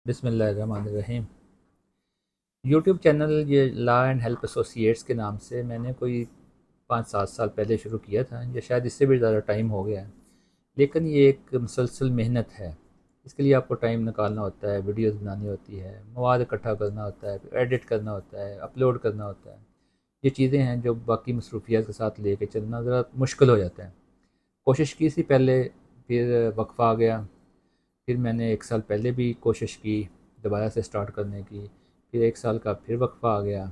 بسم اللہ الرحمن الرحیم۔ یوٹیوب چینل یہ لا اینڈ ہیلپ ایسوسیٹس کے نام سے میں نے کوئی 5-7 سال پہلے شروع کیا تھا، یا شاید اس سے بھی زیادہ ٹائم ہو گیا ہے، لیکن یہ ایک مسلسل محنت ہے۔ اس کے لیے آپ کو ٹائم نکالنا ہوتا ہے، ویڈیوز بنانی ہوتی ہے، مواد اکٹھا کرنا ہوتا ہے، پھر ایڈٹ کرنا ہوتا ہے، اپلوڈ کرنا ہوتا ہے۔ یہ چیزیں ہیں جو باقی مصروفیات کے ساتھ لے کے چلنا ذرا مشکل ہو جاتا ہے۔ کوشش کی تھی پہلے، پھر وقفہ آ گیا، پھر میں نے 1 سال پہلے بھی کوشش کی دوبارہ سے سٹارٹ کرنے کی، پھر 1 سال کا پھر وقفہ آ گیا۔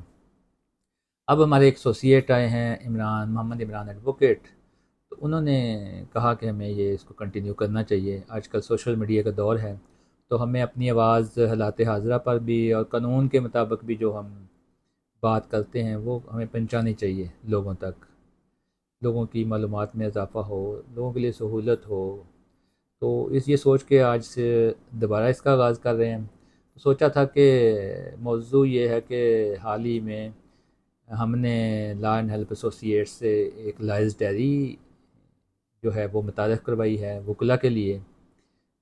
اب ہمارے ایک ایسوسیٹ آئے ہیں، محمد عمران ایڈوکیٹ، تو انہوں نے کہا کہ ہمیں اس کو کنٹینیو کرنا چاہیے۔ آج کل سوشل میڈیا کا دور ہے، تو ہمیں اپنی آواز حالات حاضرہ پر بھی اور قانون کے مطابق بھی جو ہم بات کرتے ہیں وہ ہمیں پہنچانی چاہیے لوگوں تک، لوگوں کی معلومات میں اضافہ ہو، لوگوں کے لیے سہولت ہو۔ تو یہ سوچ کے آج سے دوبارہ اس کا آغاز کر رہے ہیں۔ سوچا تھا کہ موضوع یہ ہے کہ حال ہی میں ہم نے لا اینڈ ہیلپ ایسوسیٹس سے ایک لائز ڈائری جو ہے وہ متعارف کروائی ہے وکلا کے لیے،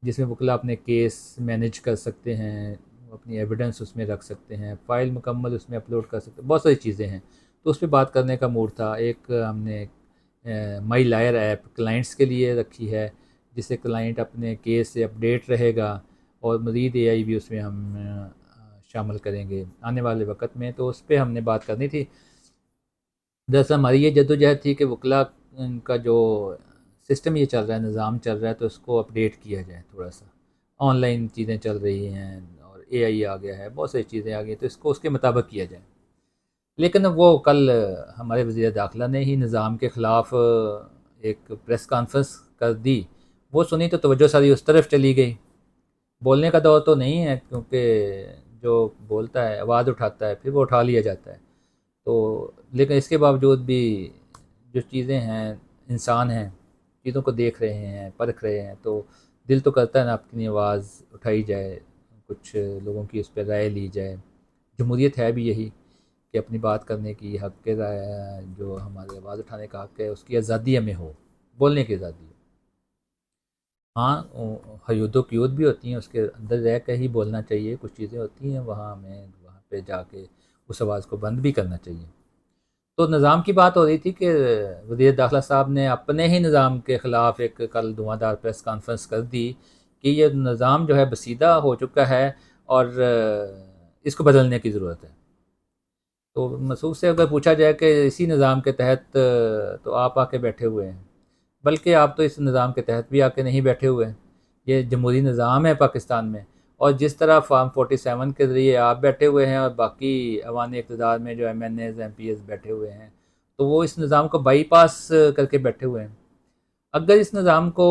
جس میں وکلا اپنے کیس مینیج کر سکتے ہیں، اپنی ایویڈنس اس میں رکھ سکتے ہیں، فائل مکمل اس میں اپلوڈ کر سکتے ہیں، بہت ساری چیزیں ہیں۔ تو اس پہ بات کرنے کا موڈ تھا۔ ایک ہم نے مائی لائر ایپ کلائنٹس کے لیے رکھی ہے، جس سے کلائنٹ اپنے کیس سے اپڈیٹ رہے گا، اور مزید اے آئی بھی اس میں ہم شامل کریں گے آنے والے وقت میں۔ تو اس پہ ہم نے بات کرنی تھی۔ دراصل ہماری یہ جدوجہد تھی کہ وکلا کا جو سسٹم یہ چل رہا ہے، نظام چل رہا ہے، تو اس کو اپڈیٹ کیا جائے تھوڑا سا۔ آن لائن چیزیں چل رہی ہیں اور اے آئی آ گیا ہے، بہت ساری چیزیں آ گئی ہیں، تو اس کو اس کے مطابق کیا جائے۔ لیکن وہ کل ہمارے وزیر داخلہ نے ہی نظام کے خلاف ایک پریس کانفرنس کر دی۔ وہ سنی تو توجہ ساری اس طرف چلی گئی۔ بولنے کا دور تو نہیں ہے، کیونکہ جو بولتا ہے آواز اٹھاتا ہے پھر وہ اٹھا لیا جاتا ہے۔ تو لیکن اس کے باوجود بھی جو چیزیں ہیں، انسان ہیں، چیزوں کو دیکھ رہے ہیں، پرکھ رہے ہیں، تو دل تو کرتا ہے نا اپنی آواز اٹھائی جائے، کچھ لوگوں کی اس پہ رائے لی جائے۔ جمہوریت ہے بھی یہی کہ اپنی بات کرنے کی حق کے رائے، جو ہمارے آواز اٹھانے کا حق ہے، اس کی آزادی ہمیں ہو، بولنے کی آزادی ہو۔ ہاں، حدود و قیود بھی ہوتی ہیں، اس کے اندر رہ کے ہی بولنا چاہیے۔ کچھ چیزیں ہوتی ہیں وہاں ہمیں وہاں پہ جا کے اس آواز کو بند بھی کرنا چاہیے۔ تو نظام کی بات ہو رہی تھی کہ وزیر داخلہ صاحب نے اپنے ہی نظام کے خلاف ایک کل دھواں دار پریس کانفرنس کر دی کہ یہ نظام جو ہے بسیدہ ہو چکا ہے، اور اس کو بدلنے کی ضرورت ہے۔ تو مسعود سے اگر پوچھا جائے کہ اسی نظام کے تحت تو آپ آ کے بیٹھے ہوئے ہیں، بلکہ آپ تو اس نظام کے تحت بھی آ کے نہیں بیٹھے ہوئے ہیں۔ یہ جمہوری نظام ہے پاکستان میں، اور جس طرح فارم 47 کے ذریعے آپ بیٹھے ہوئے ہیں اور باقی ایوان اقتدار میں جو M N As M P As بیٹھے ہوئے ہیں، تو وہ اس نظام کو بائی پاس کر کے بیٹھے ہوئے ہیں۔ اگر اس نظام کو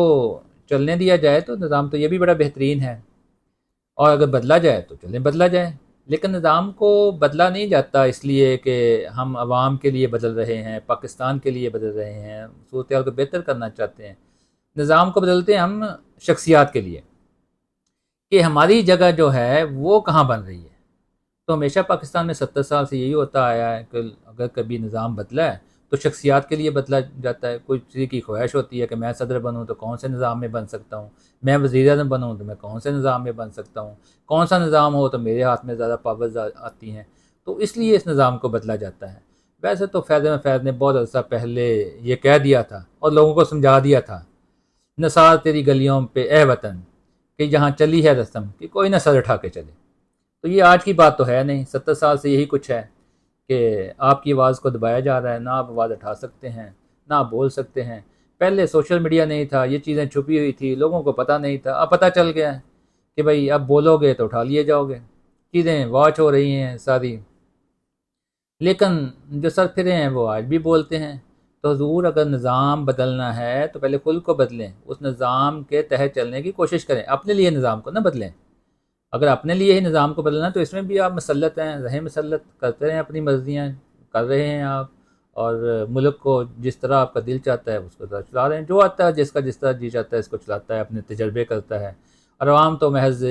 چلنے دیا جائے تو نظام تو یہ بھی بڑا بہترین ہے، اور اگر بدلا جائے تو چلیں بدلا جائے۔ لیکن نظام کو بدلا نہیں جاتا اس لیے کہ ہم عوام کے لیے بدل رہے ہیں، پاکستان کے لیے بدل رہے ہیں، صورتحال کو بہتر کرنا چاہتے ہیں۔ نظام کو بدلتے ہیں ہم شخصیات کے لیے، کہ ہماری جگہ جو ہے وہ کہاں بن رہی ہے۔ تو ہمیشہ پاکستان میں 70 سال سے یہی ہوتا آیا ہے کہ اگر کبھی نظام بدلا ہے تو شخصیات کے لیے بدلا جاتا ہے۔ کوئی کسی کی خواہش ہوتی ہے کہ میں صدر بنوں تو کون سے نظام میں بن سکتا ہوں، میں وزیر اعظم بنوں تو میں کون سے نظام میں بن سکتا ہوں، کون سا نظام ہو تو میرے ہاتھ میں زیادہ پاورز آتی ہیں، تو اس لیے اس نظام کو بدلا جاتا ہے۔ ویسے تو فیض احمد فیض نے بہت عرصہ پہلے یہ کہہ دیا تھا اور لوگوں کو سمجھا دیا تھا، نثار تیری گلیوں پہ اے وطن، کہ جہاں چلی ہے رسم کہ کوئی نہ سر اٹھا کے چلے۔ تو یہ آج کی بات تو ہے نہیں، 70 سال سے یہی کچھ ہے کہ آپ کی آواز کو دبایا جا رہا ہے، نہ آپ آواز اٹھا سکتے ہیں، نہ آپ بول سکتے ہیں۔ پہلے سوشل میڈیا نہیں تھا، یہ چیزیں چھپی ہوئی تھی، لوگوں کو پتہ نہیں تھا، اب پتہ چل گیا ہے کہ بھائی اب بولو گے تو اٹھا لیے جاؤ گے، چیزیں واچ ہو رہی ہیں ساری۔ لیکن جو سر پھرے ہیں وہ آج بھی بولتے ہیں۔ تو حضور اگر نظام بدلنا ہے تو پہلے خود کو بدلیں، اس نظام کے تحت چلنے کی کوشش کریں، اپنے لیے نظام کو نہ بدلیں۔ اگر اپنے لیے ہی نظام کو بدلنا تو اس میں بھی آپ مسلط ہیں، رہیں مسلط، کرتے رہیں اپنی مرضیاں، کر رہے ہیں آپ، اور ملک کو جس طرح آپ کا دل چاہتا ہے اس کو طرح چلا رہے ہیں۔ جو آتا ہے جس کا جس طرح جی چاہتا ہے اس کو چلاتا ہے، اپنے تجربے کرتا ہے۔ اور عوام تو محض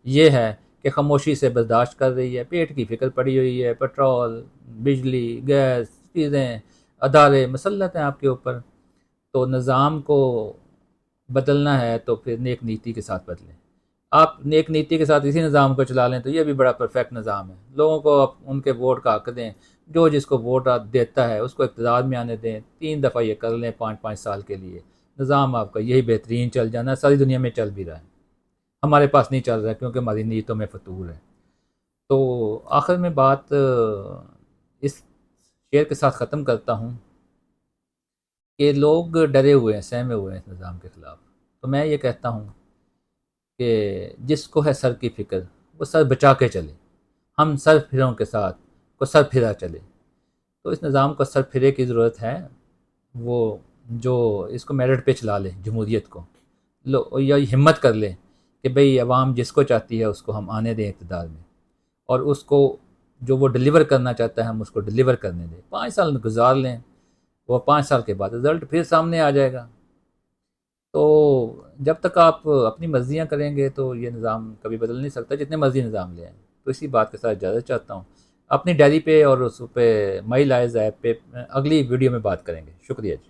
یہ ہے کہ خاموشی سے برداشت کر رہی ہے، پیٹ کی فکر پڑی ہوئی ہے، پیٹرول، بجلی، گیس، چیزیں، ادارے مسلط ہیں آپ کے اوپر۔ تو نظام کو بدلنا ہے تو پھر نیک نیتی کے ساتھ بدلیں۔ آپ نیک نیتی کے ساتھ اسی نظام کو چلا لیں تو یہ بھی بڑا پرفیکٹ نظام ہے. لوگوں کو آپ ان کے ووٹ کا حق دیں، جو جس کو ووٹ دیتا ہے اس کو اقتدار میں آنے دیں، 3 دفعہ یہ کر لیں 5 5 سال کے لیے. نظام آپ کا یہی بہترین چل جانا ہے، ساری دنیا میں چل بھی رہا ہے. ہمارے پاس نہیں چل رہا ہے کیونکہ ہماری نیتوں میں فطور ہے. تو آخر میں بات اس شعر کے ساتھ ختم کرتا ہوں کہ لوگ ڈرے ہوئے ہیں، سہمے ہوئے ہیں اس نظام کے خلاف. تو میں یہ کہتا ہوں کہ جس کو ہے سر کی فکر وہ سر بچا کے چلے، ہم سر پھروں کے ساتھ کو سر پھرا چلے. تو اس نظام کو سر پھرے کی ضرورت ہے. وہ جو اس کو میرٹ پہ چلا لے جمہوریت کو، یا ہمت کر لے کہ بھئی عوام جس کو چاہتی ہے اس کو ہم آنے دیں اقتدار میں، اور اس کو جو وہ ڈلیور کرنا چاہتا ہے ہم اس کو ڈلیور کرنے دیں. 5 سال میں گزار لیں، وہ 5 سال کے بعد رزلٹ پھر سامنے آ جائے گا. تو جب تک آپ اپنی مرضیاں کریں گے تو یہ نظام کبھی بدل نہیں سکتا، جتنے مرضی نظام لے آئیں. تو اسی بات کے ساتھ اجازت چاہتا ہوں. اپنی ڈائری پہ اور اس پہ مائی لائز ایپ پہ اگلی ویڈیو میں بات کریں گے. شکریہ جی.